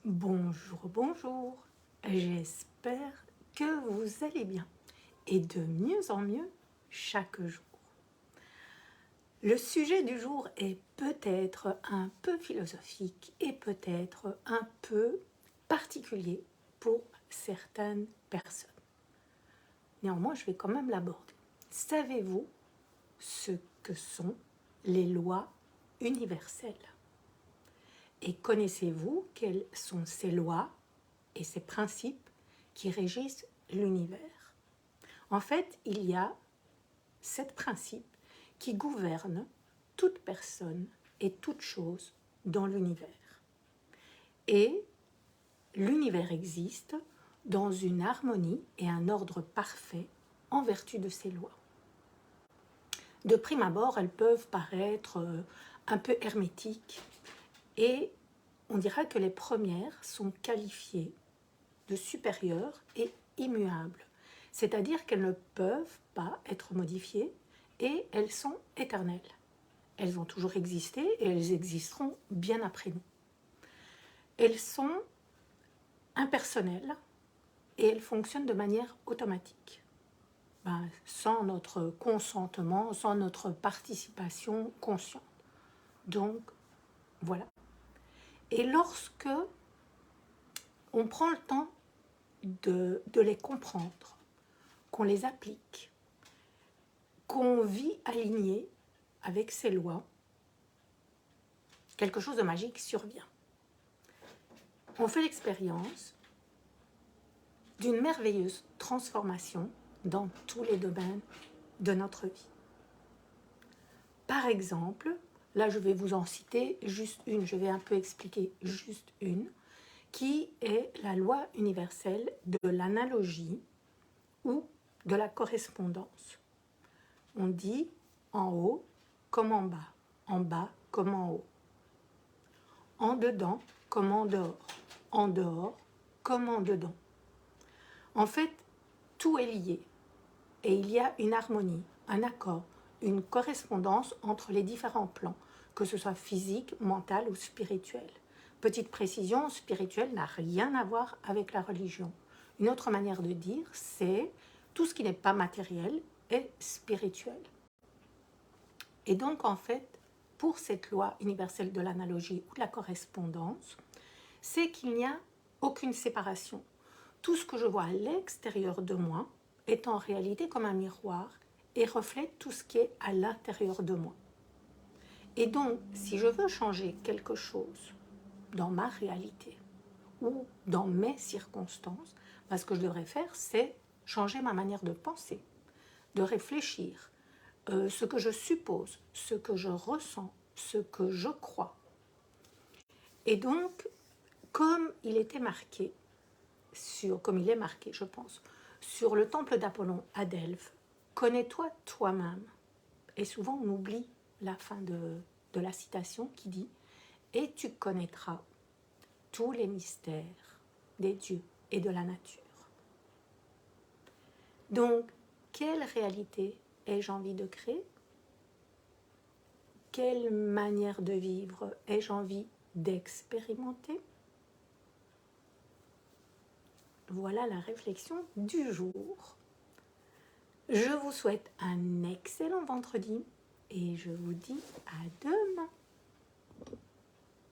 Bonjour, bonjour, j'espère que vous allez bien et de mieux en mieux chaque jour. Le sujet du jour est peut-être un peu philosophique et peut-être un peu particulier pour certaines personnes. Néanmoins, je vais quand même l'aborder. Savez-vous ce que sont les lois universelles? Et connaissez-vous quelles sont ces lois et ces principes qui régissent l'univers? En fait, il y a 7 principes qui gouvernent toute personne et toute chose dans l'univers. Et l'univers existe dans une harmonie et un ordre parfait en vertu de ces lois. De prime abord, elles peuvent paraître un peu hermétiques et on dira que les premières sont qualifiées de supérieures et immuables, c'est-à-dire qu'elles ne peuvent pas être modifiées et elles sont éternelles. Elles ont toujours existé et elles existeront bien après nous. Elles sont impersonnelles et elles fonctionnent de manière automatique, sans notre consentement, sans notre participation consciente. Donc, voilà. Et lorsque on prend le temps de les comprendre, qu'on les applique, qu'on vit aligné avec ces lois, quelque chose de magique survient. On fait l'expérience d'une merveilleuse transformation dans tous les domaines de notre vie. Par exemple, là je vais vous en citer juste une, je vais un peu expliquer juste une, qui est la loi universelle de l'analogie ou de la correspondance. On dit en haut comme en bas comme en haut, en dedans comme en dehors comme en dedans. En fait, tout est lié et il y a une harmonie, un accord, une correspondance entre les différents plans, que ce soit physique, mental ou spirituel. Petite précision, spirituel n'a rien à voir avec la religion. Une autre manière de dire, c'est tout ce qui n'est pas matériel est spirituel. Et donc, en fait, pour cette loi universelle de l'analogie ou de la correspondance, c'est qu'il n'y a aucune séparation. Tout ce que je vois à l'extérieur de moi est en réalité comme un miroir et reflète tout ce qui est à l'intérieur de moi. Et donc, si je veux changer quelque chose dans ma réalité ou dans mes circonstances, ce que je devrais faire, c'est changer ma manière de penser, de réfléchir, ce que je suppose, ce que je ressens, ce que je crois. Et donc, comme il était marqué, comme il est marqué, je pense, sur le temple d'Apollon à Delphes, connais-toi toi-même. Et souvent, on oublie la fin de la citation qui dit « Et tu connaîtras tous les mystères des dieux et de la nature. » Donc, quelle réalité ai-je envie de créer? Quelle manière de vivre ai-je envie d'expérimenter? Voilà la réflexion du jour. Je vous souhaite un excellent vendredi et je vous dis à demain.